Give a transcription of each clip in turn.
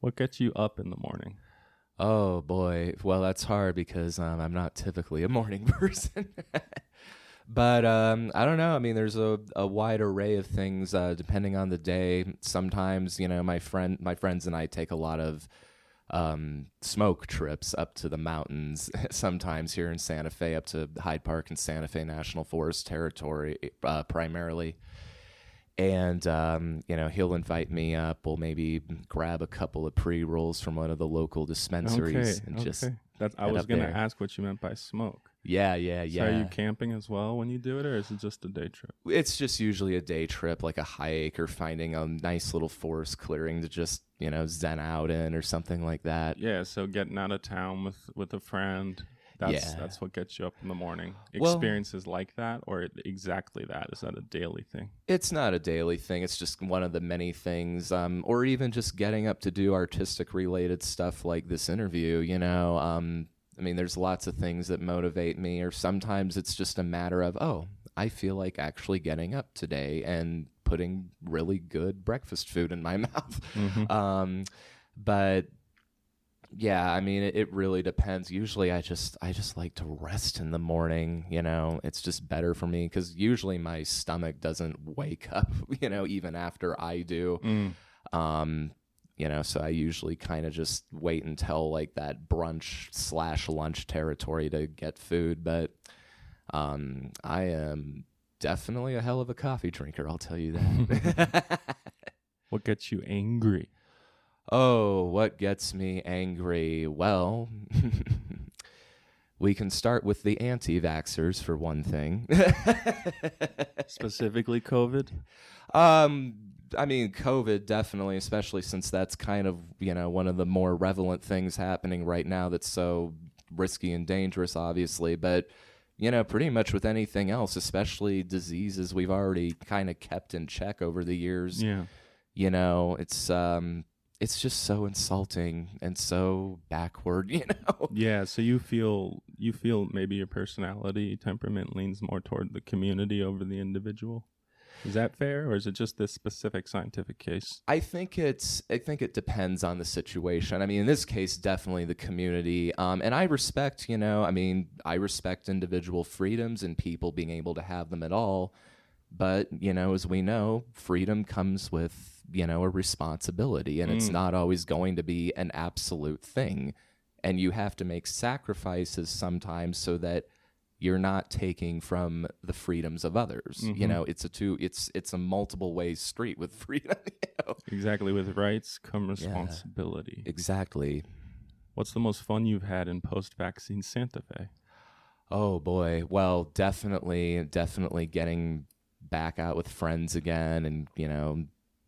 What gets you up in the morning? Oh boy. Well, that's hard because I'm not typically a morning person. But I don't know. I mean, there's a wide array of things depending on the day. Sometimes, my friends and I take a lot of smoke trips up to the mountains. Sometimes here in Santa Fe, up to Hyde Park and Santa Fe National Forest territory, primarily. And he'll invite me up. We'll maybe grab a couple of pre-rolls from one of the local dispensaries and just. I was going to ask what you meant by smoke. Yeah. So are you camping as well when you do it, or is it just a day trip? It's just usually a day trip, like a hike or finding a nice little forest clearing to just, zen out in or something like that. Yeah, so getting out of town with a friend, that's what gets you up in the morning. Well, Experiences like that, or exactly that? Is that a daily thing? It's not a daily thing. It's just one of the many things, or even just getting up to do artistic related stuff like this interview, I mean, there's lots of things that motivate me, or sometimes it's just a matter of, I feel like actually getting up today and putting really good breakfast food in my mouth. Mm-hmm. But yeah, I mean, it really depends. Usually I just like to rest in the morning, it's just better for me because usually my stomach doesn't wake up, even after I do. So I usually kind of just wait until like that brunch/lunch territory to get food. But I am definitely a hell of a coffee drinker, I'll tell you that. What gets you angry? Oh, what gets me angry? Well, we can start with the anti-vaxxers for one thing. Specifically COVID? I mean, COVID definitely, especially since that's kind of, one of the more relevant things happening right now that's so risky and dangerous, obviously. But, pretty much with anything else, especially diseases we've already kind of kept in check over the years. Yeah. It's just so insulting and so backward, Yeah, so you feel maybe your personality, temperament leans more toward the community over the individual? Is that fair, or is it just this specific scientific case? I think it depends on the situation. I mean, in this case, definitely the community. And I respect, I respect individual freedoms and people being able to have them at all. But, as we know, freedom comes with, a responsibility, and it's not always going to be an absolute thing. And you have to make sacrifices sometimes so that you're not taking from the freedoms of others. Mm-hmm. It's a multiple way street with freedom. Exactly. With rights come responsibility. Yeah, exactly. What's the most fun you've had in post-vaccine Santa Fe? Oh boy. Well, definitely getting back out with friends again, and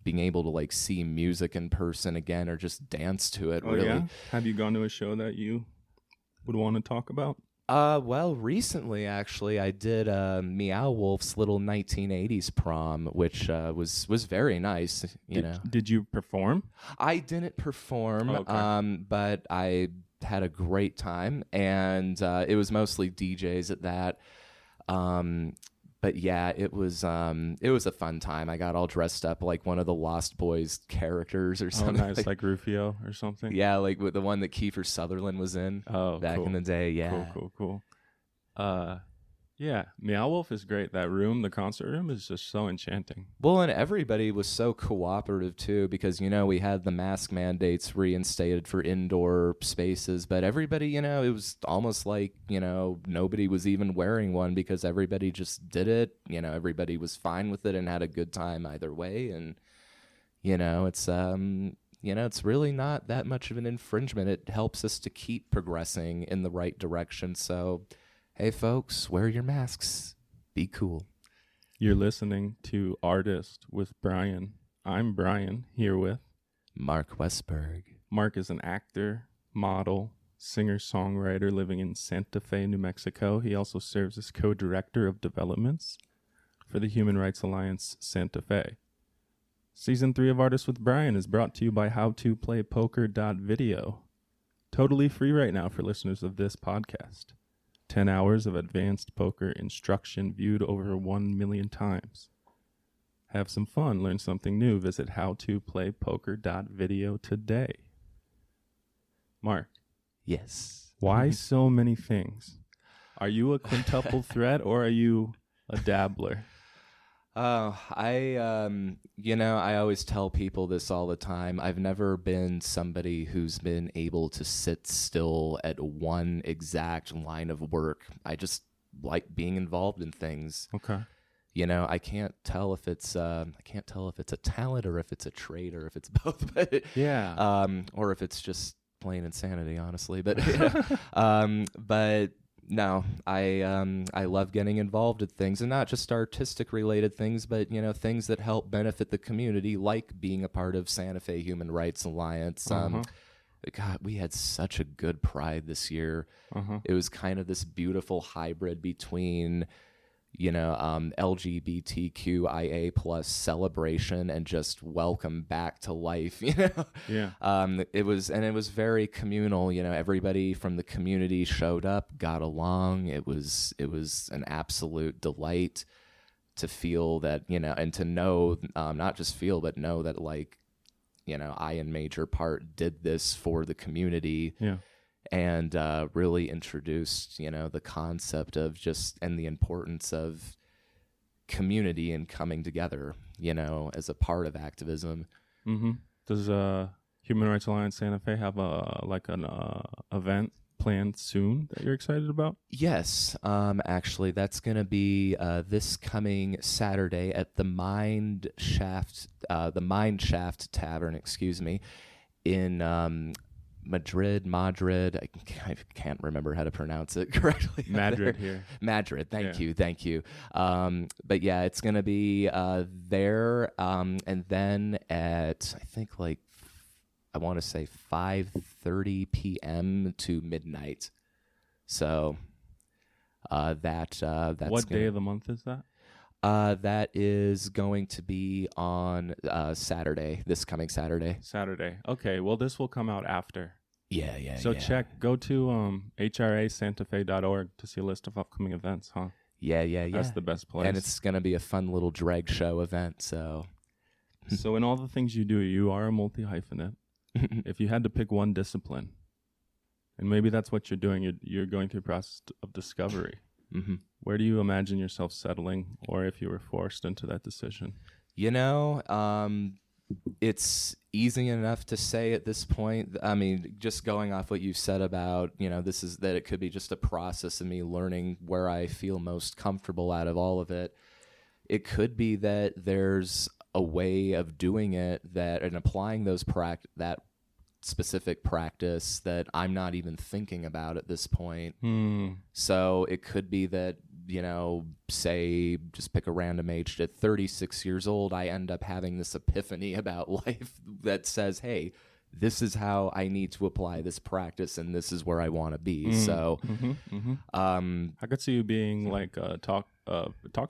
being able to like see music in person again or just dance to it. Really. Yeah? Have you gone to a show that you would want to talk about? Well, recently, actually, I did Meow Wolf's little 1980s prom, which was very nice. Did you perform? I didn't perform, but I had a great time, and it was mostly DJs at that. But yeah, it was a fun time. I got all dressed up like one of the Lost Boys characters or something. Oh, nice, like Rufio or something. Yeah, like with the one that Kiefer Sutherland was in back in the day. Yeah, cool. Yeah, Meow Wolf is great. That room, the concert room, is just so enchanting. Well, and everybody was so cooperative too, because we had the mask mandates reinstated for indoor spaces, but everybody, it was almost like nobody was even wearing one because everybody just did it. Everybody was fine with it and had a good time either way, and it's really not that much of an infringement. It helps us to keep progressing in the right direction. So, hey, folks, wear your masks. Be cool. You're listening to Artist with Brian. I'm Brian, here with Mark Westberg. Mark is an actor, model, singer-songwriter living in Santa Fe, New Mexico. He also serves as co-director of developments for the Human Rights Alliance Santa Fe. Season 3 of Artist with Brian is brought to you by howtoplaypoker.video. Totally free right now for listeners of this podcast. 10 hours of advanced poker instruction viewed over 1 million times. Have some fun, learn something new. Visit howtoplaypoker.video today. Mark, Yes. why so many things? Are you a quintuple threat or are you a dabbler? I always tell people this all the time. I've never been somebody who's been able to sit still at one exact line of work. I just like being involved in things. Okay. I can't tell if it's a talent or if it's a trait or if it's both, but Yeah. or if it's just plain insanity, honestly. But but no, I love getting involved with things, and not just artistic related things, but things that help benefit the community, like being a part of Santa Fe Human Rights Alliance. God, we had such a good Pride this year. It was kind of this beautiful hybrid between LGBTQIA plus celebration and just welcome back to life. Yeah. It was very communal. Everybody from the community showed up, got along. It was an absolute delight to feel that, and to know, not just feel, but know that, like, I in major part did this for the community. Yeah. And really introduced, the concept of and the importance of community and coming together, as a part of activism. Mm-hmm. Does Human Rights Alliance Santa Fe have an event planned soon that you're excited about? Yes, actually, that's going to be this coming Saturday at the Mind Shaft Tavern, in Madrid. I can't remember how to pronounce it correctly. Madrid here. Madrid. Thank you. But yeah, it's going to be there. And then at, I think, I want to say 5:30 p.m. to midnight. So that's what day of the month is that? That is going to be on Saturday, this coming Saturday. Saturday. Okay, well, this will come out after. Yeah. So go to hrasantafe.org to see a list of upcoming events, huh? Yeah. That's the best place. And it's going to be a fun little drag show event, so. So in all the things you do, you are a multi-hyphenate. If you had to pick one discipline, and maybe that's what you're doing, you're going through a process of discovery. Mm-hmm. Where do you imagine yourself settling, or if you were forced into that decision? It's easy enough to say at this point. I mean, just going off what you said about, that it could be just a process of me learning where I feel most comfortable out of all of it. It could be that there's a way of doing it and applying that specific practice that I'm not even thinking about at this point. So it could be that, say, just pick a random age, at 36 years old, I end up having this epiphany about life that says, hey, this is how I need to apply this practice, and this is where I want to be. So I could see you being like a talk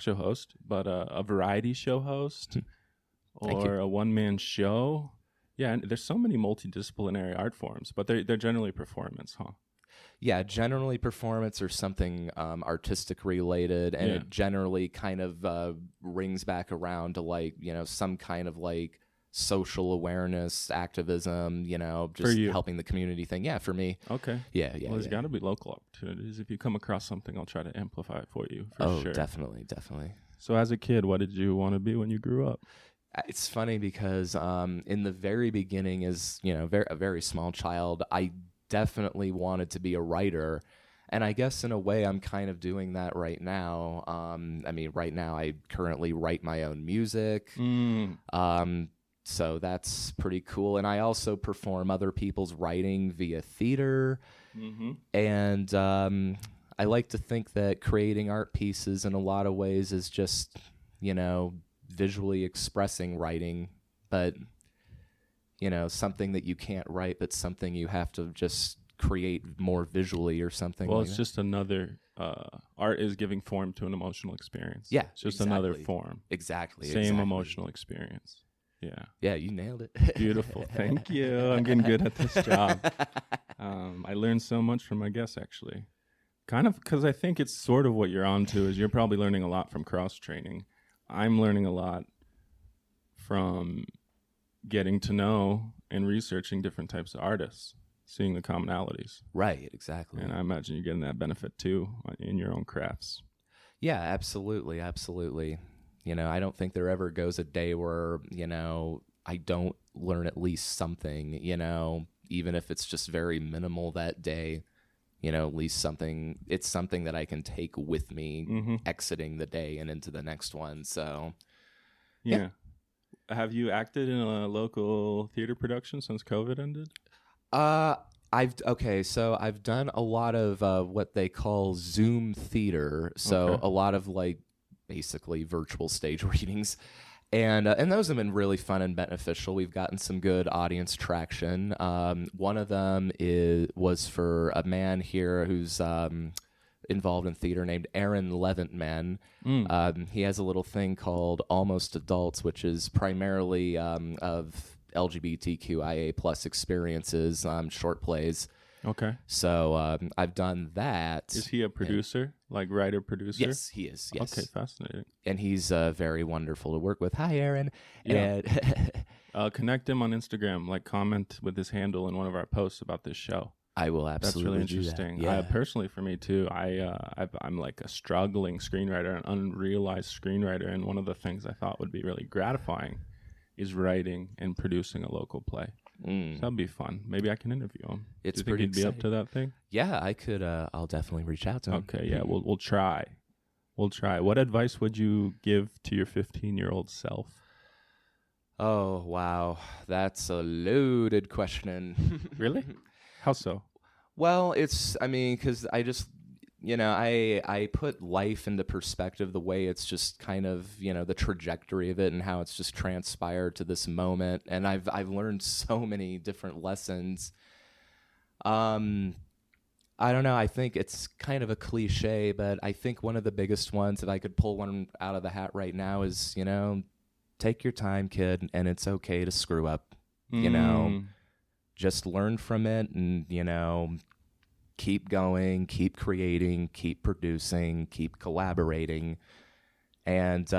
show host, but a variety show host or a one-man show. Yeah, and there's so many multidisciplinary art forms, but they're generally performance, huh? Yeah, generally performance or something artistic related, and it generally kind of rings back around to some kind of social awareness, activism, just helping the community thing. Yeah, for me. Okay. Yeah. Well, there's got to be local opportunities. If you come across something, I'll try to amplify it for you. For sure. Definitely. So as a kid, what did you want to be when you grew up? It's funny because in the very beginning, as a very small child, I definitely wanted to be a writer, and I guess in a way I'm kind of doing that right now. Right now I currently write my own music, so that's pretty cool. And I also perform other people's writing via theater, and I like to think that creating art pieces in a lot of ways is just visually expressing writing, but something that you can't write, but something you have to just create more visually or something. Well, it's just another art is giving form to an emotional experience. Yeah, it's just another form. Exactly. Same emotional experience. Yeah, you nailed it. Beautiful. Thank you. I'm getting good at this job. I learned so much from my guests, actually. Kind of because I think it's sort of what you're onto is you're probably learning a lot from cross training. I'm learning a lot from getting to know and researching different types of artists. seeing the commonalities. Right, exactly. And I imagine you're getting that benefit too in your own crafts. Yeah, absolutely, absolutely. I don't think there ever goes a day where, I don't learn at least something, even if it's just very minimal that day, at least something, it's something that I can take with me exiting the day and into the next one. So, yeah. Have you acted in a local theater production since COVID ended? So I've done a lot of what they call Zoom theater. So a lot of basically virtual stage readings. And those have been really fun and beneficial. We've gotten some good audience traction. One of them was for a man here who's involved in theater named Aaron Levantman. He has a little thing called Almost Adults, which is primarily of LGBTQIA plus experiences, short plays. Okay. So I've done that. Is he a producer, like writer-producer? Yes, he is. Yes. Okay, fascinating. And he's very wonderful to work with. Hi, Aaron. Yeah. And connect him on Instagram. Comment with his handle in one of our posts about this show. I will absolutely. That's really interesting. Do that. Yeah. Personally, for me too, I'm like a struggling screenwriter, an unrealized screenwriter, and one of the things I thought would be really gratifying is writing and producing a local play. So that'd be fun. Maybe I can interview him. It's Do you think pretty he'd be up to that thing? Yeah, I could. I'll definitely reach out to him. Okay, yeah, we'll try. We'll try. What advice would you give to your 15-year-old self? Oh, wow. That's a loaded question. Really? How so? Well, because I just, I put life into perspective the way it's just kind of, the trajectory of it and how it's just transpired to this moment. And I've learned so many different lessons. I don't know. I think it's kind of a cliche, but I think one of the biggest ones, if I could pull one out of the hat right now, is, take your time, kid, and it's okay to screw up. Just learn from it and, keep going, keep creating, keep producing, keep collaborating, and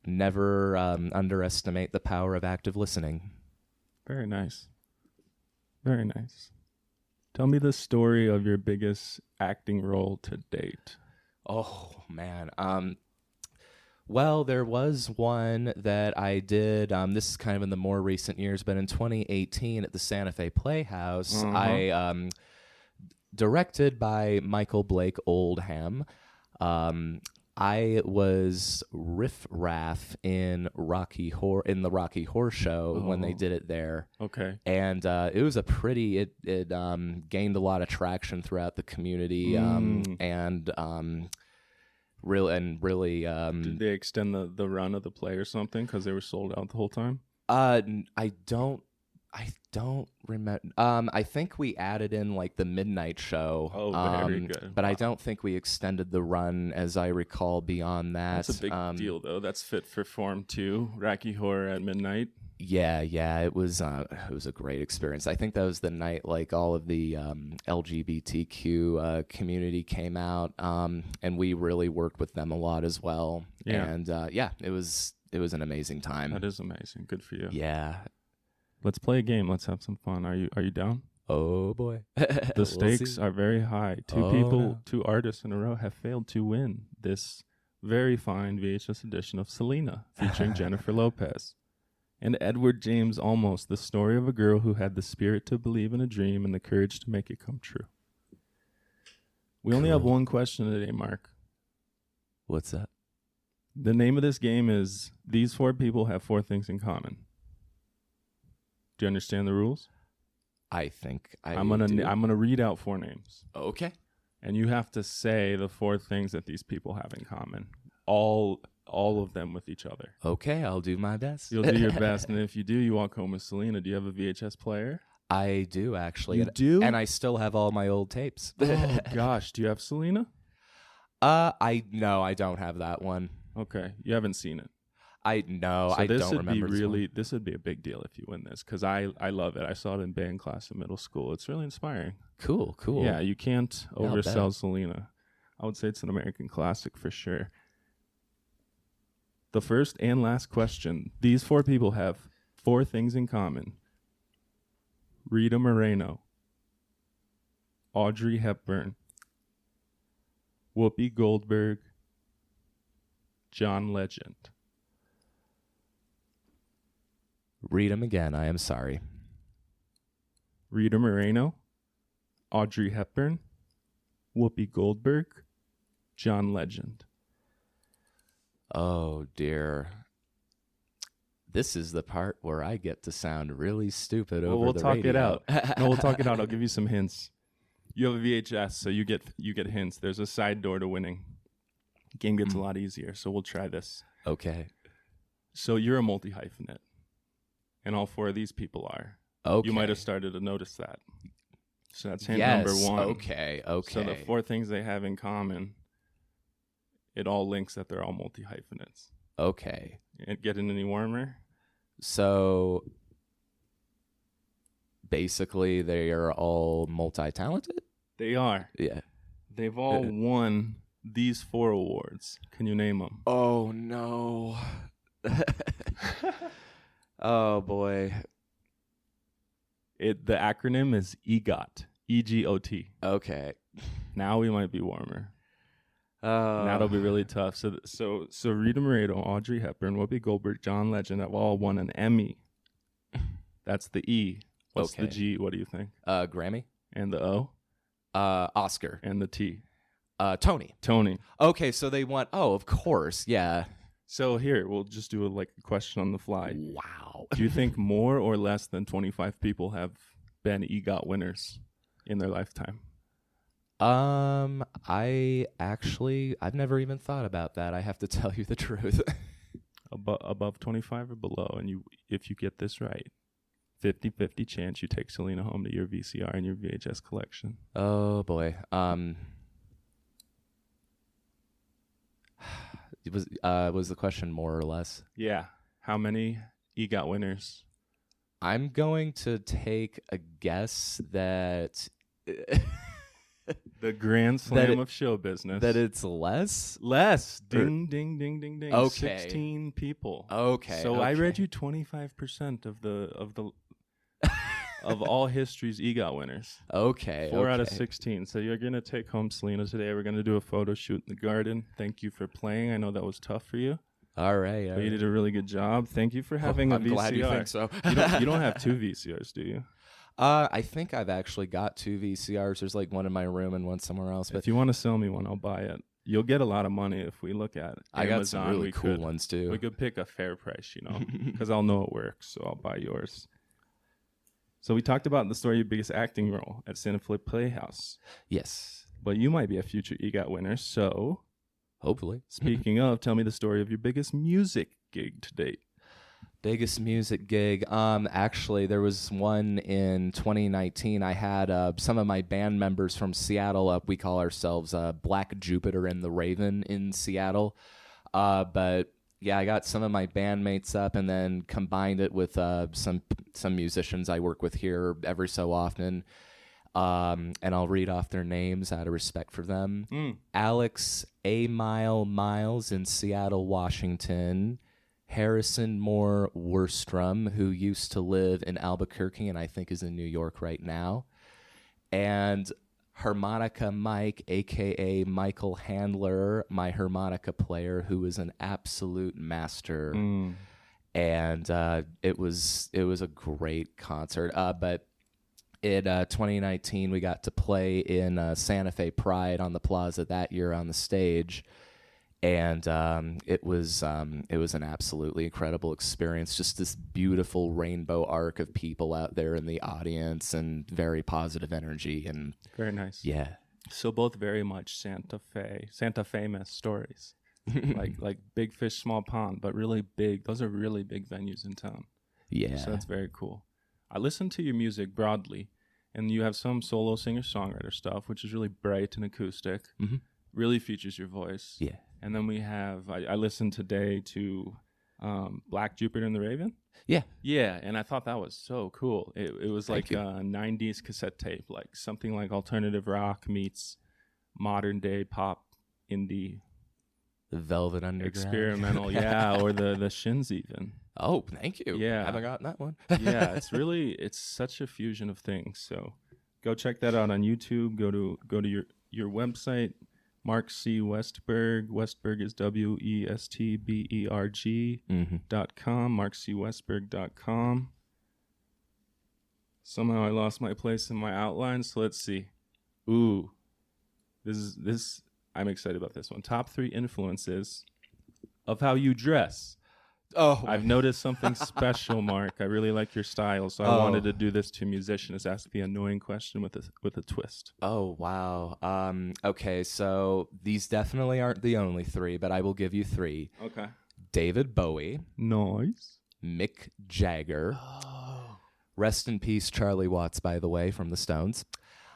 never underestimate the power of active listening. Very nice. Very nice. Tell me the story of your biggest acting role to date. Oh, man. Well, there was one that I did. This is kind of in the more recent years, but in 2018 at the Santa Fe Playhouse, I directed by Michael Blake Oldham. I was Riff Raff in the Rocky Horror Show when they did it there. Okay. And it was it gained a lot of traction throughout the community. Really did they extend the run of the play or something because they were sold out the whole time? I don't remember. I think we added in the midnight show. Oh, very good. But wow. I don't think we extended the run, as I recall, beyond that. That's a big deal, though. That's fit for form too. Rocky Horror at midnight. Yeah, it was a great experience. I think that was the night all of the LGBTQ community came out, and we really worked with them a lot as well. Yeah. And it was an amazing time. That is amazing. Good for you. Yeah. Let's play a game. Let's have some fun. Are you down? Oh boy. The stakes are very high. Two artists in a row have failed to win this very fine VHS edition of Selena featuring Jennifer Lopez. And Edward James Olmos, the story of a girl who had the spirit to believe in a dream and the courage to make it come true. We only have one question today, Mark. What's that? The name of this game is These Four People Have Four Things in Common. Do you understand the rules? I think I'm gonna read out four names. Okay. And you have to say the four things that these people have in common. All of them with each other. Okay, I'll do my best. You'll do your best, and if you do, you walk home with Selena. Do you have a VHS player? I do, actually. You do? And I still have all my old tapes. Oh, gosh. Do you have Selena? No, I don't have that one. Okay. You haven't seen it. I don't remember. This would be a big deal if you win this, because I love it. I saw it in band class in middle school. It's really inspiring. Cool. Yeah, you can't oversell Selena. I would say it's an American classic for sure. The first and last question. These four people have four things in common. Rita Moreno, Audrey Hepburn, Whoopi Goldberg, John Legend. Read them again. I am sorry. Rita Moreno, Audrey Hepburn, Whoopi Goldberg, John Legend. Oh, dear. This is the part where I get to sound really stupid over We'll the talk radio. it out. No, we'll talk it out. I'll give you some hints. You have a VHS, so you get hints. There's a side door to winning. Game gets a lot easier, so we'll try this. Okay. So you're a multi-hyphenate, and all 4 of these people are. Okay. You might have started to notice that. So that's hint yes. number 1. Okay. Okay. So the 4 things they have in common, it all links that they're all multi-hyphenates. Okay. It getting any warmer? So basically, they are all multi-talented? They are. Yeah. They've all won these 4 awards. Can you name them? Oh, no. Oh, boy. The acronym is EGOT. EGOT. Okay. Now we might be warmer. That'll be really tough. So Rita Moreno, Audrey Hepburn, Whoopi Goldberg, John Legend have all won an Emmy. That's the E. What's the G? What do you think? Grammy. And the O? Oscar. And the T? Tony. Tony. Okay, so they won. Oh, of course. Yeah. So here, we'll just do a question on the fly. Wow. Do you think more or less than 25 people have been EGOT winners in their lifetime? I've never even thought about that. I have to tell you the truth. Above 25 or below, and if you get this right, 50-50 chance you take Selena home to your VCR and your VHS collection. Oh boy. Was the question more or less? Yeah. How many EGOT winners? I'm going to take a guess that The grand slam of show business. that it's less. Ding, ding, ding, ding, ding. Okay. 16 people. Okay. So okay. I read you 25% of the of all history's EGOT winners. Okay. 4 out of 16. So you're going to take home Selena today. We're going to do a photo shoot in the garden. Thank you for playing. I know that was tough for you. All right. But you did a really good job. Thank you for having a I'm VCR. glad you think so. You don't have 2 VCRs, do you? I think I've actually got 2 VCRs. There's like one in my room and one somewhere else. But If you want to sell me one, I'll buy it. You'll get a lot of money if we look at it. I got some really cool ones too. We could pick a fair price, because I'll know it works, so I'll buy yours. So we talked about the story of your biggest acting role at Santa Fe Playhouse. Yes. But you might be a future EGOT winner, so Hopefully. speaking of, tell me the story of your biggest music gig to date. Biggest music gig. Actually, there was one in 2019. I had some of my band members from Seattle up. We call ourselves Black Jupiter and the Raven in Seattle. But yeah, I got some of my bandmates up and then combined it with some musicians I work with here every so often. And I'll read off their names out of respect for them. Alex A. Miles in Seattle, Washington. Harrison Moore Worstrom, who used to live in Albuquerque and I think is in New York right now. And Harmonica Mike, a.k.a. Michael Handler, my harmonica player, who is an absolute master. And it was a great concert. But in 2019, we got to play in Santa Fe Pride on the Plaza that year on the stage. And it was an absolutely incredible experience. Just this beautiful rainbow arc of people out there in the audience and very positive energy. And Very nice. yeah. So both very much Santa Fe-mess stories. like big fish, small pond, but really big. Those are really big venues in town. Yeah. So that's very cool. I listen to your music broadly, and you have some solo singer-songwriter stuff, which is really bright and acoustic. Really features your voice. Yeah. And then we have, I listened today to Black Jupiter and the Raven. Yeah. Yeah, and I thought that was so cool. It was Thank like a 90s cassette tape, like something like alternative rock meets modern day pop, indie, The Velvet Underground. experimental, yeah, or the Shins even. Oh, thank you. Yeah. Haven't gotten that one. Yeah, it's such a fusion of things. So Go check that out on YouTube. Go to your website, Mark C. Westberg. Westberg is WESTBERG.com. MarkCWestberg.com. Somehow I lost my place in my outline, so let's see. Ooh, this. I'm excited about this one. Top 3 influences of how you dress. Oh, I've noticed something special, Mark. I really like your style, so I wanted to do this to musicians. Ask the annoying question with a twist. Oh, wow. Okay, so these definitely aren't the only 3, but I will give you 3. Okay. David Bowie, Nice. Mick Jagger. Oh. Rest in peace, Charlie Watts, by the way, from the Stones.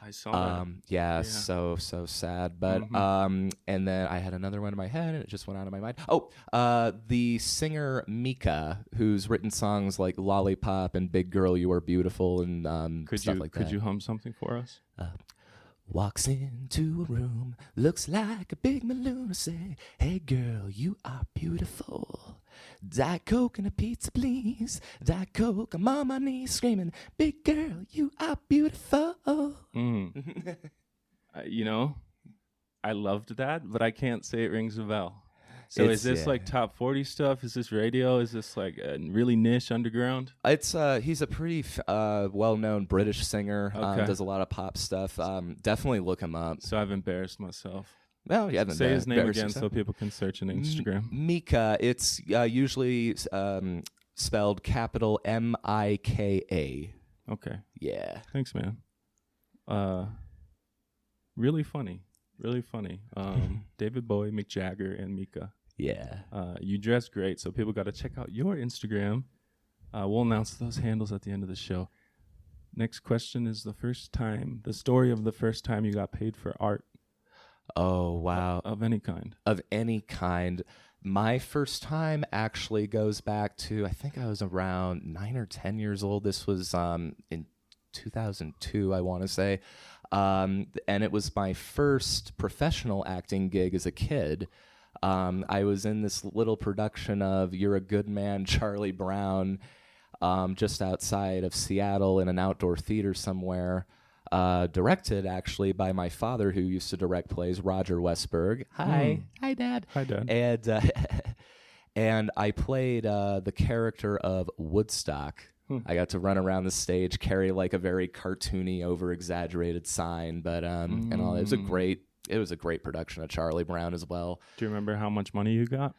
I saw that. Yeah, so sad. But and then I had another one in my head, and it just went out of my mind. Oh, the singer Mika, who's written songs like "Lollipop" and "Big Girl, You Are Beautiful" and stuff like that. Could you hum something for us? Walks into a room, looks like a big balloon, say, "Hey girl, you are beautiful. Diet Coke and a pizza, please. Diet Coke, I'm on my knees screaming, big girl, you are beautiful." I loved that, but I can't say it rings a bell. So is this like top 40 stuff? Is this radio? Is this like really niche underground? It's he's a pretty well-known British singer. Okay. Does a lot of pop stuff. Definitely look him up. So I've embarrassed myself. Well, you haven't Say his name embarrassed again yourself. so people can search on Instagram. Mika. It's usually spelled capital Mika. Okay. Yeah. Thanks, man. Really funny. David Bowie, Mick Jagger, and Mika. Yeah. You dress great, so people got to check out your Instagram. We'll announce those handles at the end of the show. Next question is the story of the first time you got paid for art. Oh, wow. Of any kind. Of any kind. My first time actually goes back to, I think I was around 9 or 10 years old. This was in 2002, I want to say. And it was my first professional acting gig as a kid. I was in this little production of You're a Good Man, Charlie Brown, just outside of Seattle in an outdoor theater somewhere. Directed actually by my father, who used to direct plays, Roger Westberg. Hi Dad. Hi, Dad. And and I played the character of Woodstock. I got to run around the stage, carry like a very cartoony, over-exaggerated sign, but and all. It was a great production of Charlie Brown as well. Do you remember how much money you got?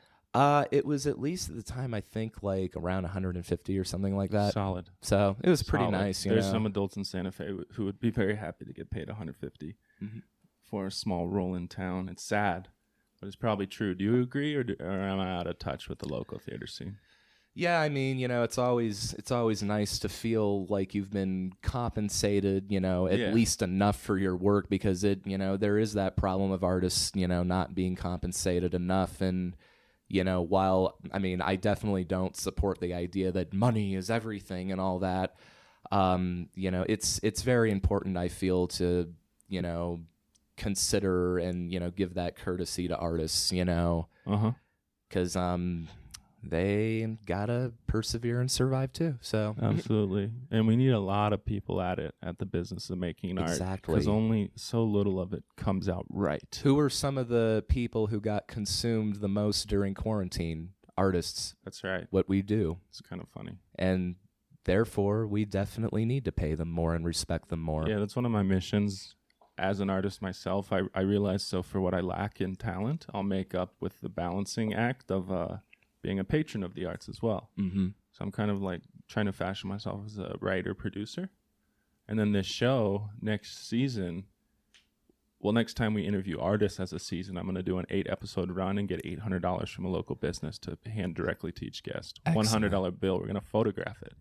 It was at least at the time, I think, like around 150 or something like that. Solid. So it was pretty nice. There's some adults in Santa Fe who would be very happy to get paid 150 for a small role in town. It's sad, but it's probably true. Do you agree, or am I out of touch with the local theater scene? Yeah, I mean, it's always nice to feel like you've been compensated, at least enough for your work, because there is that problem of artists, not being compensated enough. And, while, I mean, I definitely don't support the idea that money is everything and all that, it's very important, I feel, to, consider and, give that courtesy to artists, because, they gotta persevere and survive too. So absolutely, and we need a lot of people at the business of making art. Exactly, because only so little of it comes out right. Who are some of the people who got consumed the most during quarantine? Artists. That's right. What we do. It's kind of funny, and therefore we definitely need to pay them more and respect them more. Yeah, that's one of my missions as an artist myself. I realize, so for what I lack in talent, I'll make up with the balancing act of being a patron of the arts as well. Mm-hmm. So I'm kind of like trying to fashion myself as a writer, producer. And then this show next time we interview artists as a season, I'm going to do an 8-episode run and get $800 from a local business to hand directly to each guest. Excellent. $100 bill. We're going to photograph it.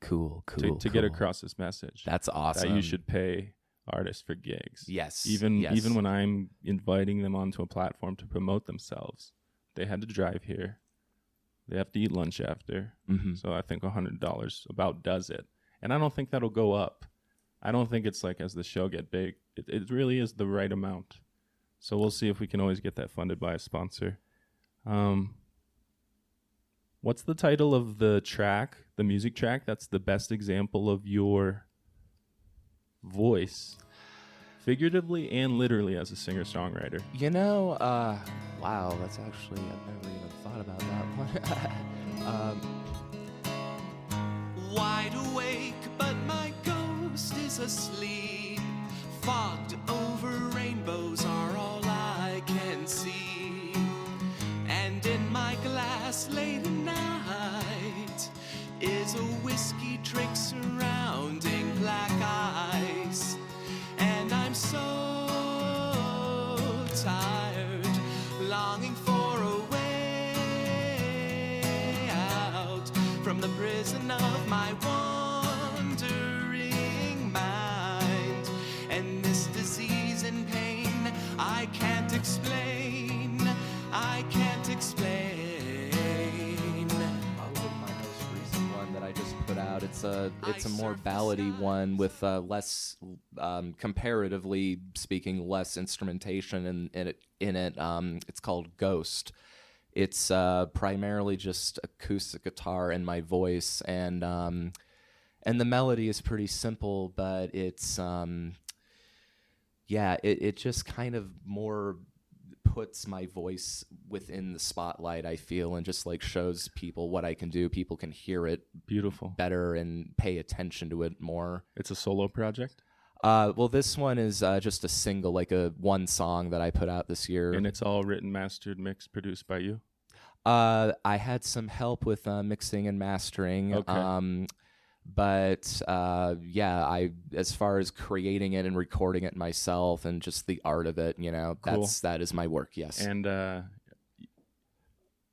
Cool. To get across this message. That's awesome. That you should pay artists for gigs. Yes. Even when I'm inviting them onto a platform to promote themselves, they had to drive here. They have to eat lunch after. Mm-hmm. So I think $100 about does it. And I don't think that'll go up. I don't think it's like as the show get big. It really is the right amount. So we'll see if we can always get that funded by a sponsor. What's the title of the track, the music track? That's the best example of your voice, figuratively and literally, as a singer-songwriter? Wow, that's actually, I've never even thought about that one. Wide awake, but my ghost is asleep. Fogged over rainbows are all I can see. And in my glass late at night is a whiskey trick surrounding black ice. And I'm so tired, longing for a way out from the prison of my wandering mind. And this disease and pain I can't explain, I can't explain. Probably my most recent one that I just put out. It's a more ballady one with less, comparatively speaking, less instrumentation in it. It's called Ghost. It's primarily just acoustic guitar and my voice, and the melody is pretty simple, but it's it just kind of more puts my voice within the spotlight, I feel, and just like shows people what I can do. People can hear it Beautiful. better and pay attention to it more. It's a solo project? Well, this one is just a single, like a one song that I put out this year. And it's all written, mastered, mixed, produced by you? I had some help with mixing and mastering. Okay. But I, as far as creating it and recording it myself and just the art of it, Cool. that is my work. Yes. And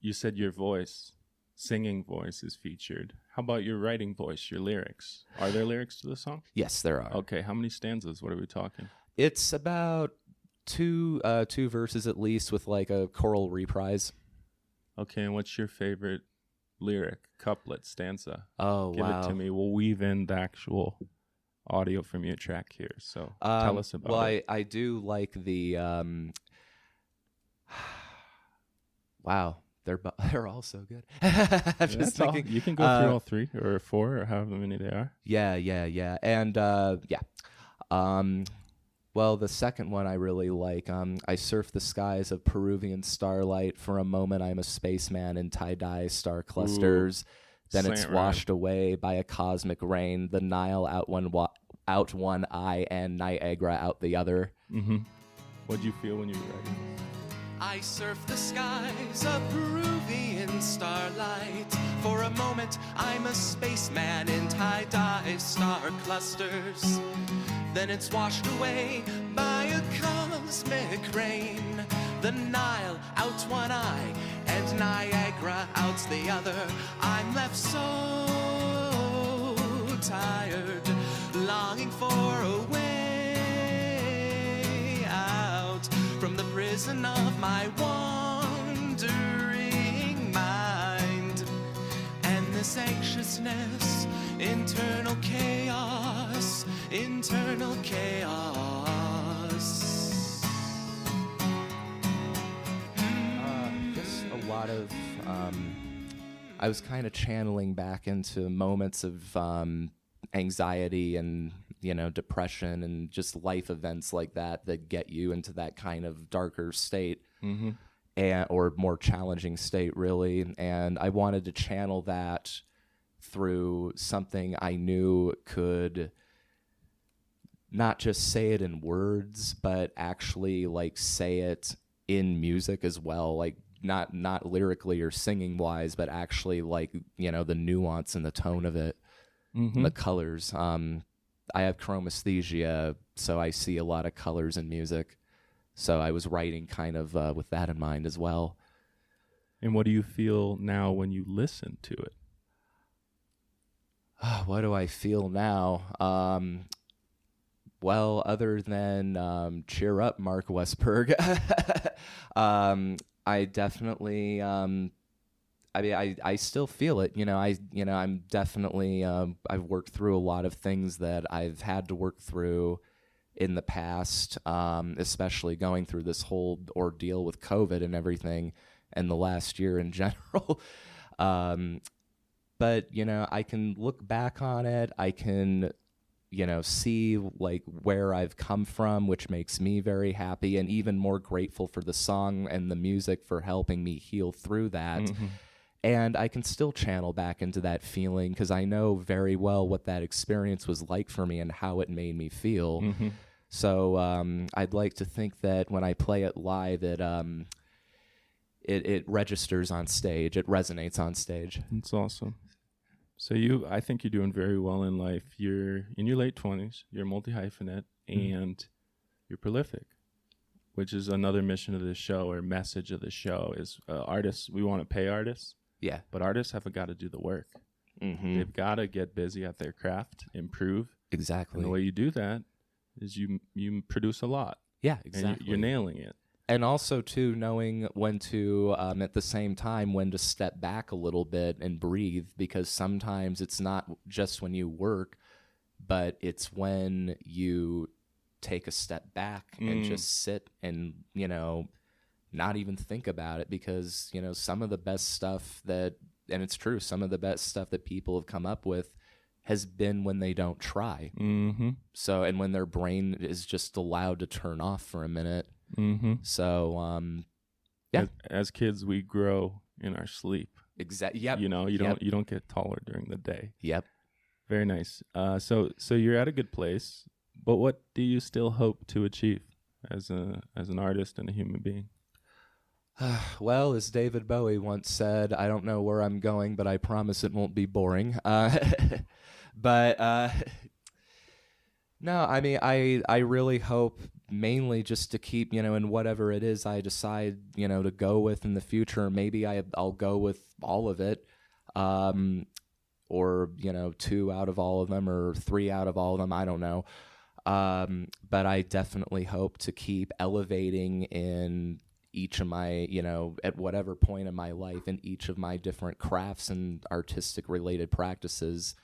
you said your voice, singing voice, is featured. How about your writing voice, your lyrics? Are there lyrics to the song? Yes, there are. Okay, how many stanzas? What are we talking? It's about two verses at least, with like a choral reprise. Okay, and what's your favorite lyric, couplet, stanza? Oh, Give wow. it to me. We'll weave in the actual audio from your track here. So tell us about it. I do like the wow, they're all so good. I'm just That's all. thinking, You can go through all three or four or however many they are. yeah. And well, the second one I really like. I surf the skies of Peruvian starlight. For a moment, I'm a spaceman in tie-dye star clusters. Then Slant it's rhyme. washed away by a cosmic rain. The Nile out one eye and Niagara out the other. Mm-hmm. What'd you feel when you were writing this? I surf the skies of Peruvian starlight. For a moment, I'm a spaceman in tie-dye star clusters. Then it's washed away by a cosmic rain. The Nile out one eye and Niagara out the other. I'm left so tired, longing for a way out from the prison of my wandering mind. And this anxiousness, internal chaos, internal chaos. Just a lot of I was kind of channeling back into moments of anxiety and depression and just life events like that get you into that kind of darker state. Mm-hmm. Or more challenging state, really. And I wanted to channel that through something I knew could not just say it in words, but actually like say it in music as well. Like not lyrically or singing wise, but actually like, the nuance and the tone of it, Mm-hmm. the colors. I have chromesthesia, so I see a lot of colors in music. So I was writing kind of with that in mind as well. And what do you feel now when you listen to it? What do I feel now? Well, other than cheer up, Mark Westberg, I definitely, I still feel it. I'm definitely, I've worked through a lot of things that I've had to work through in the past, especially going through this whole ordeal with COVID and everything, and the last year in general. But I can look back on it. I can see like where I've come from, which makes me very happy, and even more grateful for the song and the music for helping me heal through that. Mm-hmm. And I can still channel back into that feeling because I know very well what that experience was like for me and how it made me feel. Mm-hmm. So I'd like to think that when I play it live, it registers on stage. It resonates on stage. That's awesome. So I think you're doing very well in life. You're in your late 20s. You're multi-hyphenate, and you're prolific, which is another mission of this show, or message of the show, is artists. We want to pay artists. Yeah. But artists haven't got to do the work. Mm-hmm. They've got to get busy at their craft, improve. Exactly. And the way you do that is you produce a lot. Yeah, exactly. And you're nailing it. And also, too, knowing when to, at the same time, when to step back a little bit and breathe, because sometimes it's not just when you work, but it's when you take a step back and just sit and, not even think about it, because, some of the best stuff and it's true, some of the best stuff that people have come up with has been when they don't try. Mm-hmm. So, and when their brain is just allowed to turn off for a minute. Mm-hmm. So, yeah. As kids, we grow in our sleep. Exactly. Yep. You don't get taller during the day. Yep. Very nice. So you're at a good place, but what do you still hope to achieve as an artist and a human being? Well, as David Bowie once said, I don't know where I'm going, but I promise it won't be boring. But no, I mean, I really hope mainly just to keep, in whatever it is I decide, to go with in the future. Maybe I'll go with all of it, or, 2 out of all of them, or 3 out of all of them. I don't know. But I definitely hope to keep elevating in each of my, at whatever point in my life, in each of my different crafts and artistic related practices.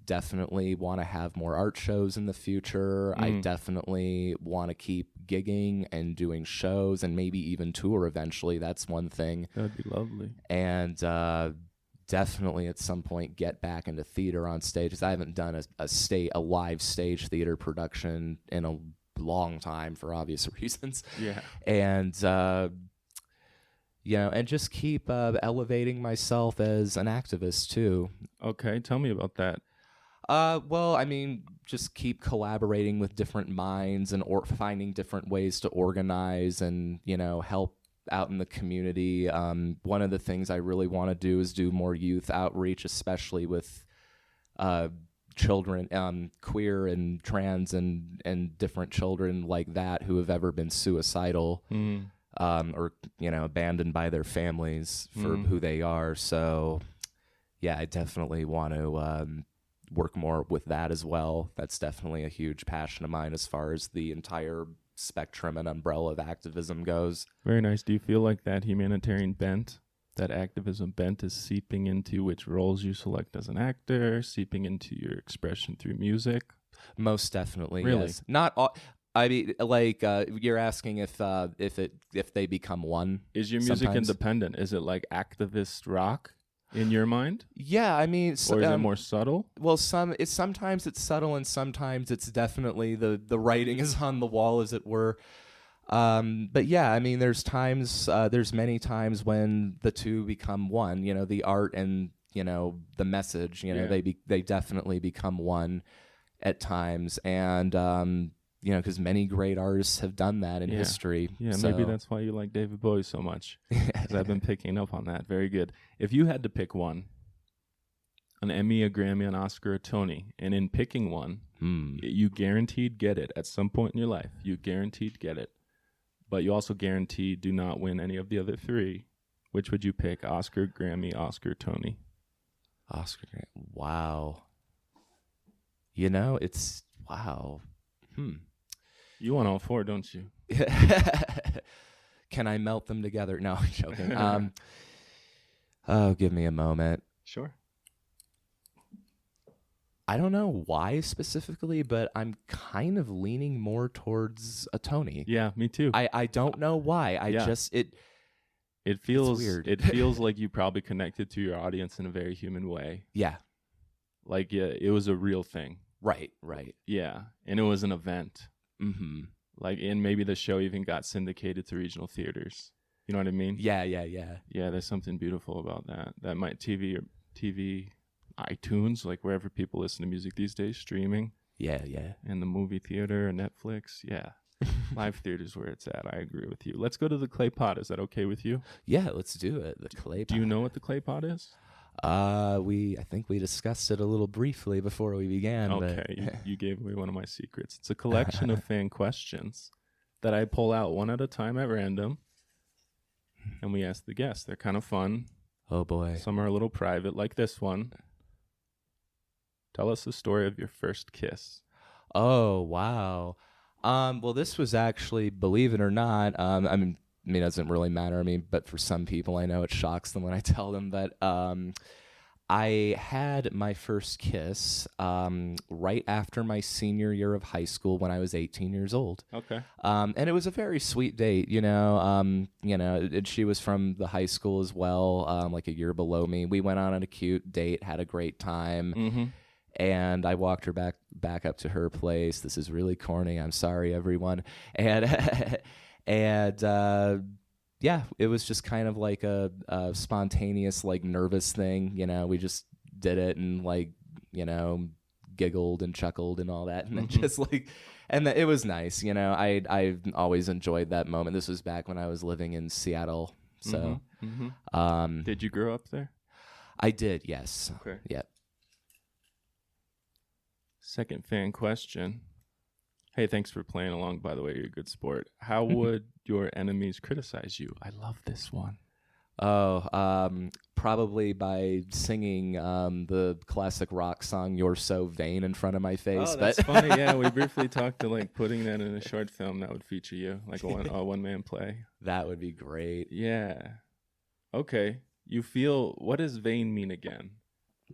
Definitely want to have more art shows in the future. I definitely want to keep gigging and doing shows, and maybe even tour eventually. That's one thing. That'd be lovely. And definitely at some point get back into theater on stage, because I haven't done a live stage theater production in a long time for obvious reasons. Yeah. And and just keep elevating myself as an activist too. Okay, tell me about that. Well, I mean, just keep collaborating with different minds and finding different ways to organize and, help out in the community. One of the things I really want to do is do more youth outreach, especially with children, queer and trans and different children like that who have ever been suicidal or, abandoned by their families for who they are. So, yeah, I definitely want to work more with that as well. That's definitely a huge passion of mine as far as the entire spectrum and umbrella of activism goes. Very nice. Do you feel like that humanitarian bent, that activism bent, is seeping into which roles you select as an actor, seeping into your expression through music? Most definitely, really? Yes. Not all. I mean, like you're asking if they become one. Is your music sometimes independent? Is it like activist rock in your mind? Yeah, I mean, or is it more subtle? Well, sometimes it's subtle, and sometimes it's definitely the writing is on the wall, as it were. But yeah, I mean, there's many times when the two become one. The art and the message. They definitely become one at times, and because many great artists have done that in history. Yeah, so. Maybe that's why you like David Bowie so much. Because I've been picking up on that. Very good. If you had to pick one, an Emmy, a Grammy, an Oscar, a Tony, and in picking one, you guaranteed get it at some point in your life. You guaranteed get it. But you also guaranteed do not win any of the other 3. Which would you pick? Oscar, Grammy, Oscar, Tony? Oscar, Grammy. Wow. It's... Wow. You want all 4, don't you? Can I melt them together? No, I'm joking. Give me a moment. Sure. I don't know why specifically, but I'm kind of leaning more towards a Tony. Yeah, me too. I don't know why. It feels weird. It feels like you probably connected to your audience in a very human way. Yeah. Like it was a real thing. Right, right. Yeah, and it was an event. Mm-hmm. Like, and maybe the show even got syndicated to regional theaters. You know what I mean? Yeah. Yeah, there's something beautiful about that. That might TV, iTunes, like wherever people listen to music these days, streaming. Yeah. And the movie theater, Netflix. Yeah. Live theaters where it's at. I agree with you. Let's go to the clay pot. Is that okay with you? Yeah, let's do it. The clay pot. Do you know what the clay pot is? I think we discussed it a little briefly before we began. Okay, But you gave away one of my secrets. It's a collection of fan questions that I pull out one at a time at random, and we ask the guests. They're kind of fun. Oh boy. Some are a little private, like this one. Tell us the story of your first kiss. Oh, wow. Well, this was actually, believe it or not, I mean, it doesn't really matter. I mean, but for some people, I know it shocks them when I tell them. But I had my first kiss right after my senior year of high school when I was 18 years old. Okay. And it was a very sweet date, you know. And she was from the high school as well, like a year below me. We went on a cute date, had a great time. Mm-hmm. And I walked her back up to her place. This is really corny. I'm sorry, everyone. And yeah, it was just kind of like a spontaneous, like nervous thing. You know, we just did it and like, you know, giggled and chuckled and all that, and then just like, and it was nice. You know, I've always enjoyed that moment. This was back when I was living in Seattle. So, Did you grow up there? I did. Yes. Okay. Yep. Second fan question. Hey, thanks for playing along, by the way. You're a good sport. How would your enemies criticize you? I love this one. Oh, probably by singing the classic rock song "You're So Vain" in front of my face. Oh, that's funny. Yeah, we briefly talked to like putting that in a short film that would feature you, like a one-man play. That would be great. Yeah. Okay. You feel, what does vain mean again?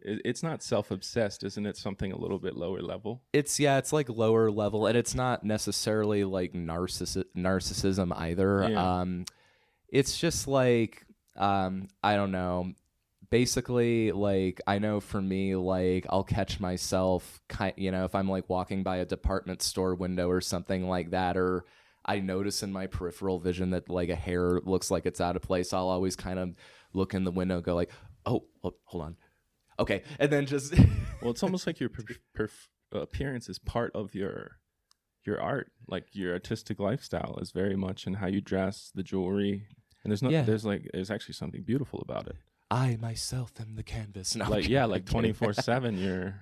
It's not self-obsessed, isn't it? Something a little bit lower level. It's like lower level, and it's not necessarily like narcissism either. Yeah. It's just like I don't know. Basically, like I know for me, like I'll catch myself, if I'm like walking by a department store window or something like that, or I notice in my peripheral vision that like a hair looks like it's out of place. I'll always kind of look in the window, and go like, oh, hold on. Okay, and then just Well, it's almost like your appearance is part of your art, like your artistic lifestyle is very much in how you dress, the jewelry, and there's actually something beautiful about it. I myself am the canvas. No, like 24/7. You're.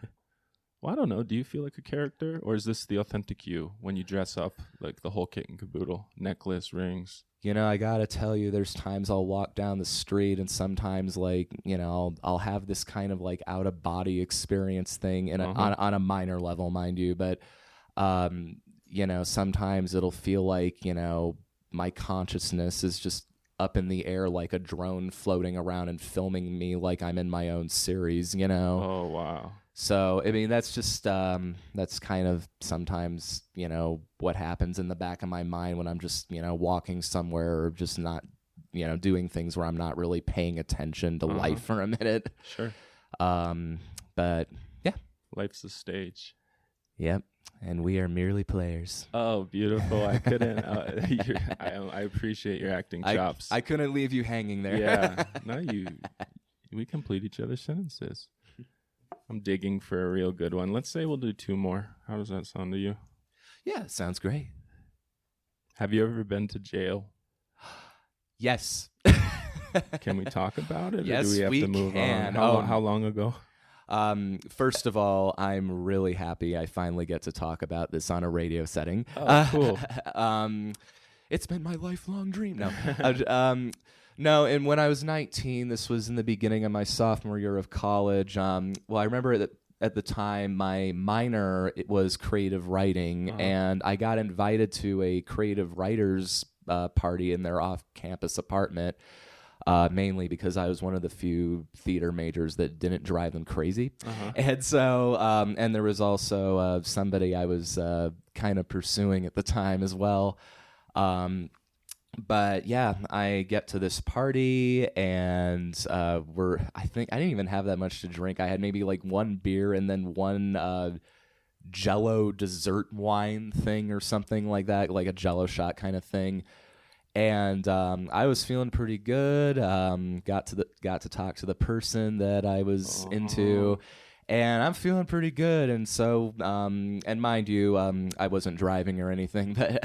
Well, I don't know. Do you feel like a character, or is this the authentic you when you dress up like the whole kit and caboodle, necklace, rings? You know, I gotta tell you, there's times I'll walk down the street, and sometimes, like, you know, I'll have this kind of like out of body experience thing, on a minor level, mind you. But, you know, sometimes it'll feel like, you know, my consciousness is just up in the air like a drone floating around and filming me like I'm in my own series. You know. Oh wow. So, I mean, that's just, that's kind of sometimes, you know, what happens in the back of my mind when I'm just, you know, walking somewhere or just not, you know, doing things where I'm not really paying attention to life for a minute. Sure. But yeah. Life's a stage. Yep. And we are merely players. Oh, beautiful. I couldn't, I appreciate your acting chops. I couldn't leave you hanging there. Yeah. No, we complete each other's sentences. I'm digging for a real good one. Let's say we'll do two more. How does that sound to you? Yeah, sounds great. Have you ever been to jail? Yes. Can we talk about it? Yes, or do we have to move can. on? How long ago? First of all, I'm really happy I finally get to talk about this on a radio setting. Oh, cool. It's been my lifelong dream. No. No, and when I was 19, this was in the beginning of my sophomore year of college. Well, I remember that at the time, my minor was creative writing, and I got invited to a creative writers party in their off-campus apartment, mainly because I was one of the few theater majors that didn't drive them crazy. And so, and there was also somebody I was kind of pursuing at the time as well. But yeah, I get to this party, and I think I didn't even have that much to drink. I had maybe like one beer and then one Jello dessert wine thing or something like that, like a Jello shot kind of thing. And I was feeling pretty good. Got to talk to the person that I was into, and I'm feeling pretty good. And so, and mind you, I wasn't driving or anything, but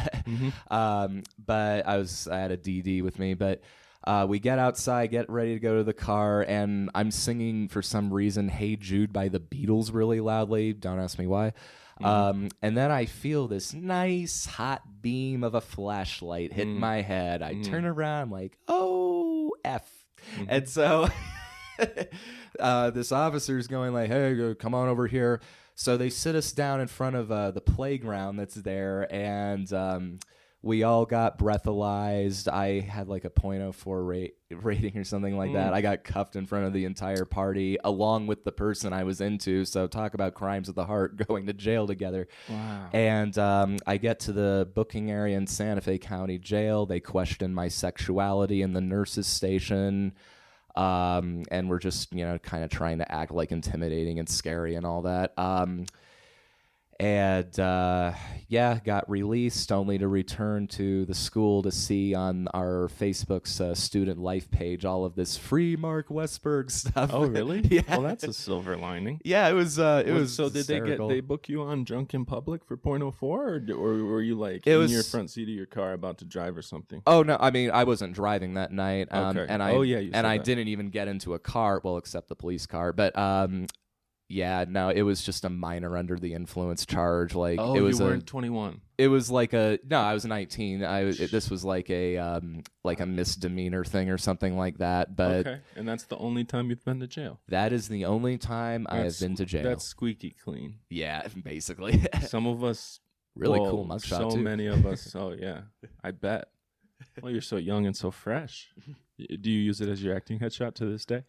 but I had a DD with me. But we get outside, get ready to go to the car, and I'm singing for some reason "Hey Jude" by the Beatles really loudly. Don't ask me why. And then I feel this nice hot beam of a flashlight hit my head. I turn around, I'm like, oh, F. And so this officer's going like, hey, come on over here. So they sit us down in front of the playground that's there, and we all got breathalyzed. I had like a .04 rating or something like that. I got cuffed in front of the entire party along with the person I was into. So talk about crimes of the heart, going to jail together. Wow. And I get to the booking area in Santa Fe County Jail. They question my sexuality in the nurses' station. And we're just, kind of trying to act like intimidating and scary and all that. And got released only to return to the school to see on our Facebook's student life page all of this free Mark Westberg stuff. Oh, really? Yeah. Well, that's a silver lining. Yeah, it was. So did hysterical. they book you on Drunk in Public for .04, or were you like It in was- your front seat of your car about to drive or something? Oh no! I mean, I wasn't driving that night. Okay. And I You said I that. didn't even get into a car. Well, except the police car. But yeah, no, it was just a minor under the influence charge. Like Oh, it was you weren't 21. It was like I was 19. This was like a misdemeanor thing or something like that. But Okay, and that's the only time you've been to jail. that is the only time I have been to jail. That's squeaky clean. Yeah, basically. Some of us, Really well, cool mugshot So too. many of us. Oh yeah, I bet. Well, you're so young and so fresh. Do you use it as your acting headshot to this day?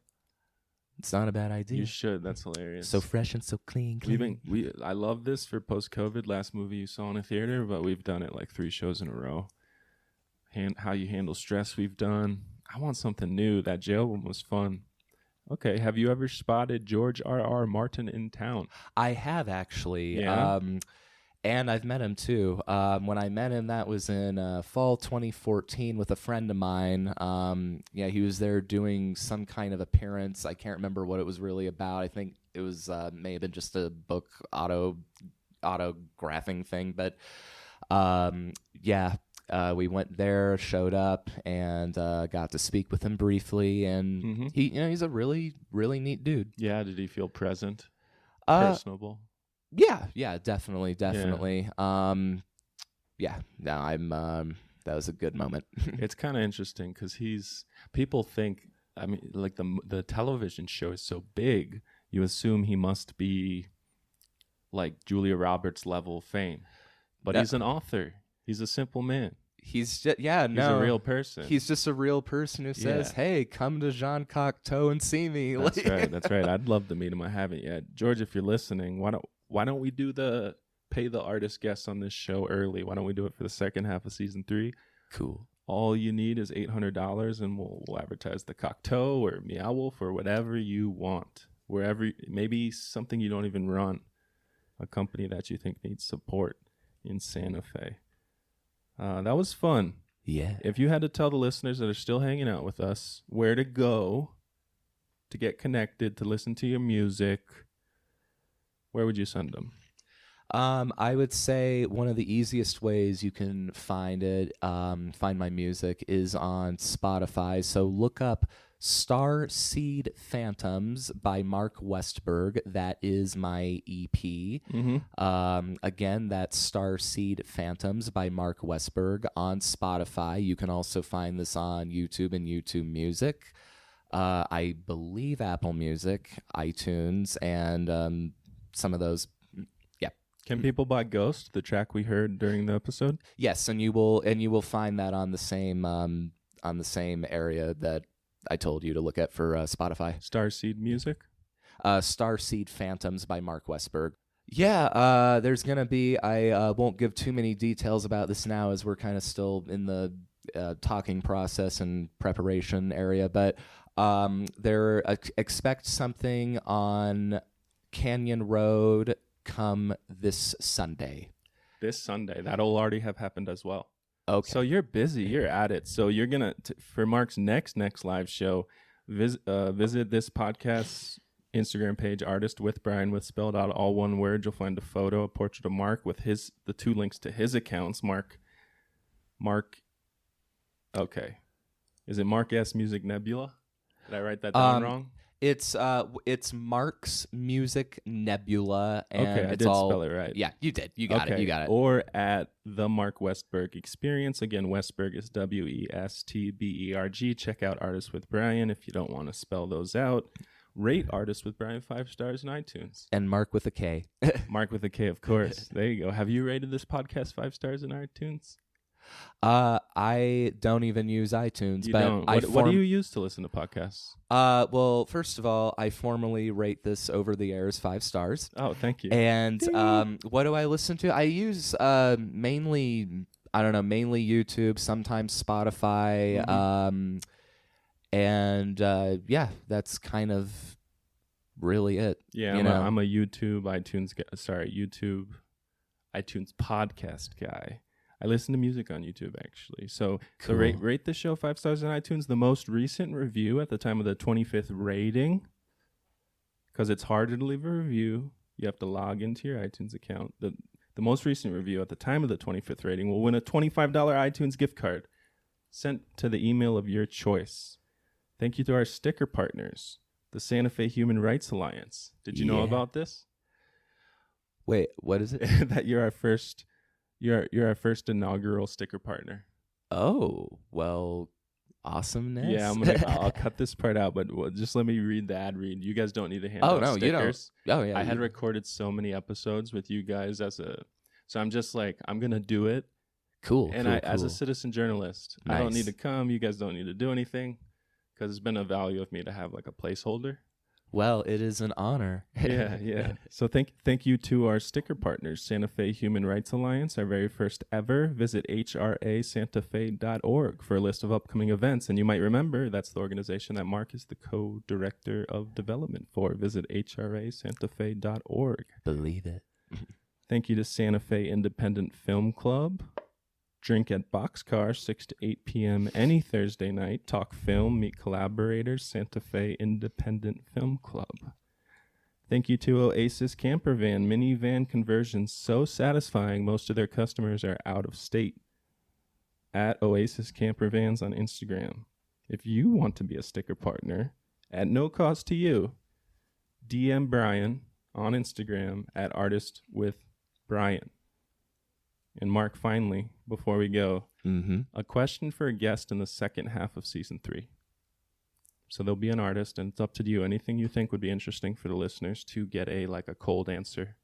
It's not a bad idea. You should. That's hilarious. So fresh and so clean. I love this for post-COVID. Last movie you saw in a theater, but we've done it like 3 shows in a row. How you handle stress, we've done. I want something new. That jail one was fun. Okay, have you ever spotted George R.R. Martin in town? I have actually. Yeah? And I've met him too. When I met him, that was in fall 2014 with a friend of mine. He was there doing some kind of appearance. I can't remember what it was really about. I think it was may have been just a book autographing thing. But we went there, showed up, and got to speak with him briefly. And he's a really, really neat dude. Yeah, did he feel present? Uh, Personable? Yeah, definitely. That was a good moment. It's kind of interesting because people think, I mean, like the television show is so big, you assume he must be like Julia Roberts level fame, but he's an author. He's a simple man. He's just, He's a real person. He's just a real person who says, "Hey, come to Jean Cocteau and see me." That's right. That's right. I'd love to meet him. I haven't yet. George, if you're listening, why don't we do pay the artist guests on this show early? Why don't we do it for the second half of season 3? Cool. All you need is $800, and we'll advertise the Cocteau or Meow Wolf or whatever you want. Wherever, maybe something you don't even run, a company that you think needs support in Santa Fe. That was fun. Yeah. If you had to tell the listeners that are still hanging out with us where to go to get connected, to listen to your music, where would you send them? I would say one of the easiest ways you can find my music is on Spotify. So look up Starseed Phantoms by Mark Westberg. That is my EP. Again, that's Starseed Phantoms by Mark Westberg on Spotify. You can also find this on YouTube and YouTube Music. I believe Apple Music, iTunes, and some of those. Can people buy Ghost, the track we heard during the episode? Yes, and you will find that on the same area that I told you to look at for Spotify. Starseed Music? Starseed Phantoms by Mark Westberg. Yeah, there's going to be, I won't give too many details about this now as we're kind of still in the talking process and preparation area, but expect something on Canyon Road come this Sunday. This Sunday. That'll already have happened as well. Okay. So you're busy. You're at it. So you're going to, for Mark's next live show, visit this podcast's Instagram page, Artist with Brian, with spelled out all one word. You'll find a photo, a portrait of Mark with the 2 links to his accounts. Mark. Okay. Is it Mark S. Music Nebula? Did I write that down wrong? It's Mark's Music Nebula, and okay, I it's did all, spell it right. Yeah, you did. You got it. You got it. Or at the Mark Westberg Experience. Again, Westberg is Westberg. Check out Artist with Brian if you don't want to spell those out. Rate Artist with Brian 5 stars in iTunes. And Mark with a K. Mark with a K, of course. There you go. Have you rated this podcast 5 stars in iTunes? I don't even use iTunes. You but don't. What do you use to listen to podcasts? Well, first of all, I formally rate this over the air as 5 stars. Oh, thank you. And what do I listen to? I use mainly YouTube, sometimes Spotify, and yeah, that's kind of really it. Yeah, I'm a YouTube iTunes podcast guy. I listen to music on YouTube, actually. So rate the show 5 stars on iTunes. The most recent review at the time of the 25th rating, because it's harder to leave a review. You have to log into your iTunes account. The most recent review at the time of the 25th rating will win a $25 iTunes gift card sent to the email of your choice. Thank you to our sticker partners, the Santa Fe Human Rights Alliance. Did you know about this? Wait, what is it? That you're our first inaugural sticker partner. Oh, well, awesomeness. Yeah, I'll cut this part out, but just let me read the ad read. You guys don't need to hand out stickers. You don't. Oh, yeah. I had recorded so many episodes with you guys so I'm just like, I'm going to do it. Cool. And as a citizen journalist, nice. I don't need to come. You guys don't need to do anything, because it's been a value of me to have like a placeholder. Well, it is an honor. Yeah. So thank you to our sticker partners, Santa Fe Human Rights Alliance, our very first ever. Visit hrasantafe.org for a list of upcoming events. And you might remember that's the organization that Mark is the co-director of development for. Visit hrasantafe.org. Believe it. Thank you to Santa Fe Independent Film Club. Drink at Boxcar 6 to 8 p.m. any Thursday night. Talk film, meet collaborators. Santa Fe Independent Film Club. Thank you to Oasis Camper Van. Minivan conversions so satisfying, most of their customers are out of state. At Oasis Camper Vans on Instagram. If you want to be a sticker partner, at no cost to you, DM Brian on Instagram at Artist with Brian. And Mark, finally, before we go, a question for a guest in the second half of season 3. So there'll be an artist, and it's up to you. Anything you think would be interesting for the listeners to get a cold answer.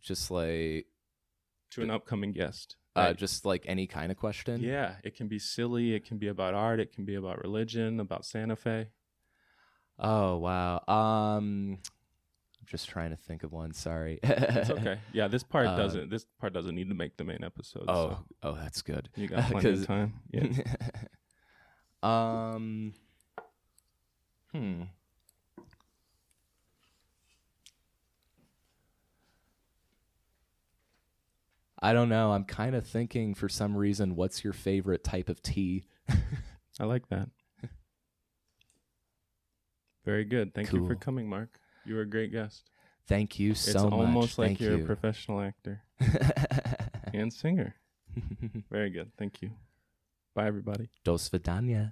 Just like to an upcoming guest. Right? Just like any kind of question. Yeah, it can be silly. It can be about art. It can be about religion. About Santa Fe. Oh wow. I'm just trying to think of one. Sorry. It's okay. Yeah, this part doesn't need to make the main episode. Oh, that's good. You got plenty of time. Yeah. I don't know. I'm kind of thinking for some reason, what's your favorite type of tea? I like that. Very good. Thank you for coming, Mark. You were a great guest. Thank you so much. It's almost like you're a professional actor and singer. Very good. Thank you. Bye, everybody. Do svidania.